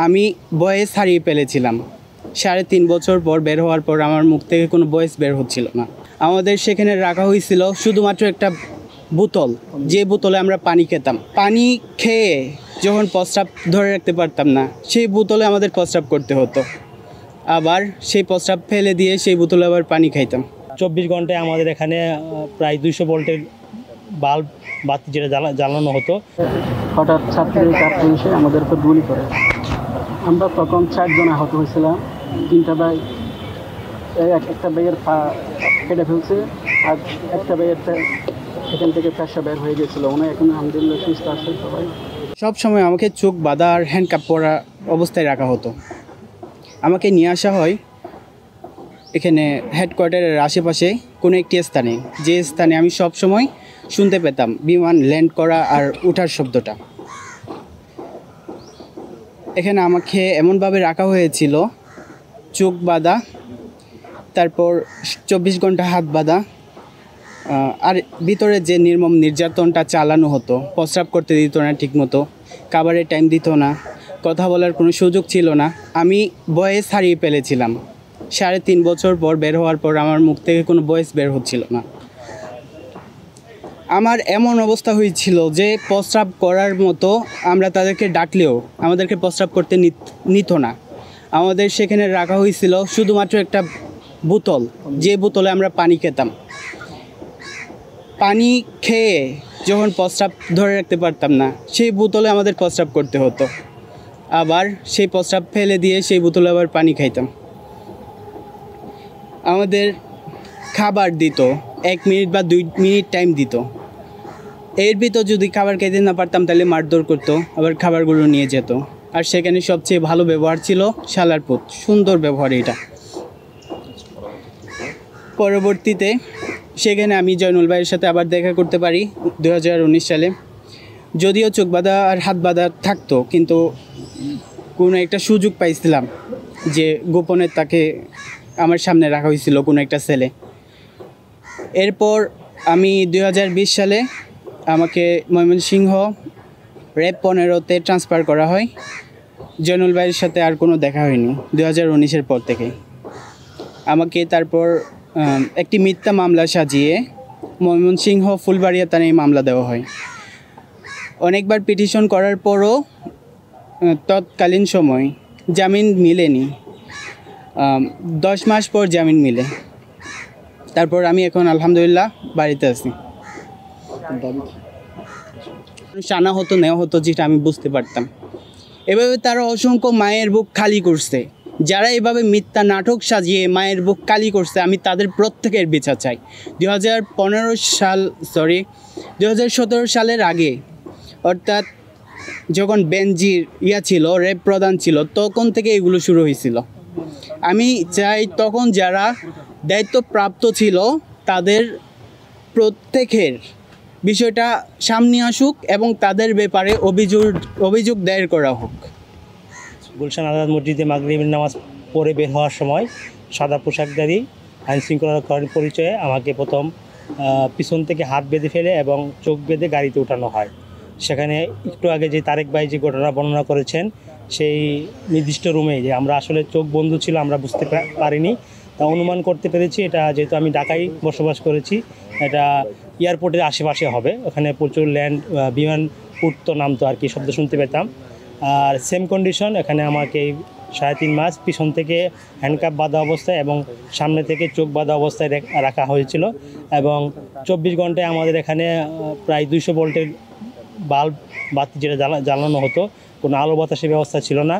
আমি বয়েস হারিয়ে ফেলেছিলাম। 3.5 বছর পর বের হওয়ার পর আমার মুখ থেকে কোনো বয়েস বের হচ্ছিল না। আমাদের সেখানে রাখা হয়েছিল শুধুমাত্র একটা বোতল, যে বোতলে আমরা পানি খেতাম। পানি খেয়ে যখন প্রস্রাব ধরে রাখতে পারতাম না, সেই বোতলে আমাদের প্রস্রাব করতে হতো। আবার সেই প্রস্রাব ফেলে দিয়ে সেই বোতলে আবার পানি খাইতাম। 24 ঘন্টায় আমাদের এখানে প্রায় 200 ভোল্টের বাল্ব বাতি যেটা জ্বালানো হতো। হঠাৎ ছাত্রীর কাছে এসে আমাদের উপর গুলি করে। আমরা তখন 4 জন আহত হয়েছিলাম। 3টা ভাই, একটা ভাইয়ের পা কেটে ফেলছে, আর একটা ভাইয়ের এখান থেকে পেশা বের হয়ে গেছিলো। উনি এখন আলহামদুলিল্লাহ সুস্থ আছে সবাই। সব সময় আমাকে চোখ বাঁধা আর হ্যান্ডকাপ পরা অবস্থায় রাখা হতো। আমাকে নিয়ে আসা হয় এখানে হেডকোয়ার্টারের আশেপাশে কোনো একটি স্থানে, যে স্থানে আমি সব সময় শুনতে পেতাম বিমান ল্যান্ড করা আর ওঠার শব্দটা। এখানে আমাকে এমনভাবে রাখা হয়েছিল, চোখ বাঁধা, তারপর 24 ঘন্টা হাত বাঁধা, আর ভিতরে যে নির্মম নির্যাতনটা চালানো হতো। প্রস্রাব করতে দিত না ঠিকমতো, খাবারের টাইম দিত না, কথা বলার কোনো সুযোগ ছিল না। আমি বয়েস হারিয়ে ফেলেছিলাম। 3.5 বছর পর বের হওয়ার পর আমার মুখ থেকে কোনো বয়েস বের হচ্ছিল না। আমার এমন অবস্থা হয়েছিল যে প্রস্রাব করার মতো আমরা তাদেরকে ডাকলেও আমাদেরকে প্রস্রাব করতে নিত না। আমাদের সেখানে রাখা হয়েছিল শুধুমাত্র একটা বোতল, যে বোতলে আমরা পানি খেতাম। পানি খেয়ে যখন প্রস্রাব ধরে রাখতে পারতাম না, সেই বোতলে আমাদের প্রস্রাব করতে হতো। আবার সেই প্রস্রাব ফেলে দিয়ে সেই বোতলে আবার পানি খাইতাম। আমাদের খাবার দিত 1 মিনিট বা 2 মিনিট টাইম দিত। এর ভিতর যদি খাবার খেতে না পারতাম তাহলে মারধর করতো, আবার খাবারগুলো নিয়ে যেত। আর সেখানে সবচেয়ে ভালো ব্যবহার ছিল শালার পুত, সুন্দর ব্যবহার এটা। পরবর্তীতে সেখানে আমি জয়নুল ভাইয়ের সাথে আবার দেখা করতে পারি 2019 সালে। যদিও চোখ বাঁধা আর হাত বাঁধা থাকতো, কিন্তু কোনো একটা সুযোগ পাইছিলাম যে গোপনে তাকে আমার সামনে রাখা হয়েছিল কোনো একটা ছেলে। এরপর আমি 2020 সালে আমাকে ময়মনসিংহ র্যাব 15-তে ট্রান্সফার করা হয়। জয়নুল ভাইয়ের সাথে আর কোনো দেখা হয়নি 2019-এর পর থেকে। আমাকে তারপর একটি মিথ্যা মামলা সাজিয়ে ময়মনসিংহ ফুলবাড়িয়া থানায় মামলা দেওয়া হয়। অনেকবার পিটিশন করার পরও তৎকালীন সময় জামিন মিলেনি। 10 মাস পর জামিন মিলে। তারপর আমি এখন আলহামদুলিল্লাহ বাড়িতে আছি। সানা হতো, নেওয়া হতো, যেটা আমি বুঝতে পারতাম। এভাবে তারা অসংখ্য মায়ের বুক খালি করছে। যারা এভাবে মিথ্যা নাটক সাজিয়ে মায়ের বুক খালি করছে, আমি তাদের প্রত্যেকের বিচার চাই। 2017 সালের আগে, অর্থাৎ যখন বেনজির ছিল, র্যাব প্রধান ছিল, তখন থেকে এগুলো শুরু হয়েছিল। আমি চাই তখন যারা দায়িত্বপ্রাপ্ত ছিল তাদের প্রত্যেকের বিষয়টা সামনে আসুক এবং তাদের ব্যাপারে অভিযোগ দায়ের করা হোক। গুলশান আজাদ মসজিদে মাগরিবের নামাজ পড়ে বের হওয়ার সময় সাদা পোশাকধারী আইনশৃঙ্খলার পরিচয়ে আমাকে প্রথম পিছন থেকে হাত বেঁধে ফেলে এবং চোখ বেঁধে গাড়িতে উঠানো হয়। সেখানে একটু আগে যে তারেক ভাই যে ঘটনা বর্ণনা করেছেন, সেই নির্দিষ্ট রুমে যে আমরা আসলে চোখ বন্ধ ছিল, আমরা বুঝতে পারিনি। তা অনুমান করতে পেরেছি এটা যেহেতু আমি ঢাকায় বসবাস করেছি, এটা এয়ারপোর্টের আশেপাশে হবে। ওখানে প্রচুর বিমান উঠতো নামতো আর কি, শব্দ শুনতে পেতাম। আর সেম কন্ডিশন এখানে আমাকে 3.5 মাস পিছন থেকে হ্যান্ডকাপ বাঁধা অবস্থায় এবং সামনে থেকে চোখ বাঁধা অবস্থায় রাখা হয়েছিল। এবং 24 ঘন্টায় আমাদের এখানে প্রায় 200 ভোল্টের বাল্ব বাতি যেটা জ্বালানো হতো, কোনো আলো বাতাসের ব্যবস্থা ছিল না।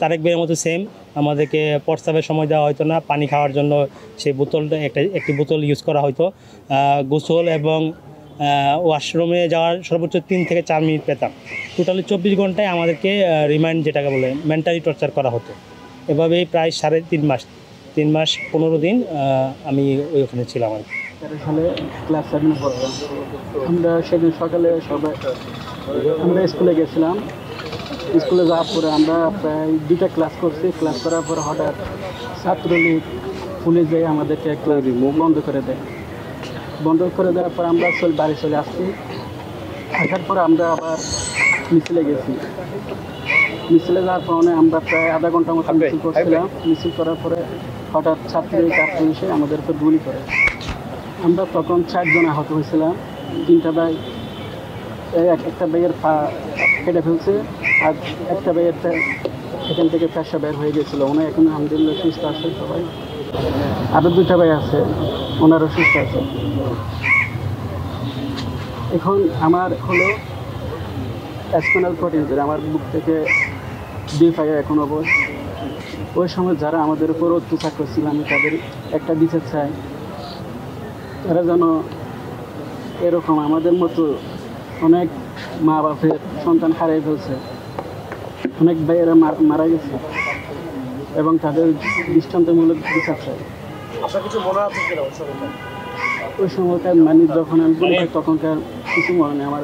তারেক ভাইয়ের মতো সেম আমাদেরকে প্রস্রাবের সময় দেওয়া হতো না। পানি খাওয়ার জন্য সেই বোতলটা একটি বোতল ইউজ করা হতো। গোসল এবং ওয়াশরুমে যাওয়ার সর্বোচ্চ 3 থেকে 4 মিনিট পেতাম। টোটালি 24 ঘন্টায় আমাদেরকে রিমাইন্ড যেটাকে বলে মেন্টালি টর্চার করা হতো। এভাবেই প্রায় 3.5 মাস, 3 মাস 15 দিন আমি ওইখানে ছিলাম আর কি। সালে ক্লাস 7 পড়তাম। আমরা সেদিন সকালে সবাই আমরা স্কুলে গেছিলাম। স্কুলে যাওয়ার পরে আমরা প্রায় 2টা ক্লাস করছি। ক্লাস করার পরে হঠাৎ ছাত্রলীগ পুলিশ যেয়ে আমাদেরকে বন্ধ করে দেয়। বন্ধ করে দেওয়ার পর আমরা বাড়ি চলে আসছি। আসার পরে আমরা আবার মিছিলে গেছি। মিছিলে যাওয়ার কারণে আমরা প্রায় আধা ঘন্টার মতো মিছিল করছিলাম। মিছিল করার পরে হঠাৎ ছাত্রীদের কাছে এসে আমাদের উপর গুলি করে। আমরা তখন 4 জন আহত হয়েছিলাম। 3টা ভাই, একটা ভাইয়ের পা কেটে ফেলছে, আর একটা ভাইয়ের এখান থেকে পেশা বের হয়ে গেছিলো। ওনার এখন আলহামদুলিল্লাহ সুস্থ আছে সবাই। আরও 2টা ভাই আছে, ওনারও সুস্থ আছে। এখন আমার হলো স্পাইনাল কর্ড ইনজুরি, আমার বুক থেকে 2 পায়ে এখন অবস্থা। ওই সময় যারা আমাদের উপর অত্যাচার করছিল, আমি তাদের একটা বিচার চাই। তারা যেন এরকম আমাদের মতো অনেক মা বাপের সন্তান হারিয়ে ফেলছে, অনেক ভাইয়েরা মারা গেছে, এবং তাদের দৃষ্টান্তমূলক বিচার চাই। ওই সময়কার মানে যখন আমি বলি তখনকার কিছু মনে নেই আমার।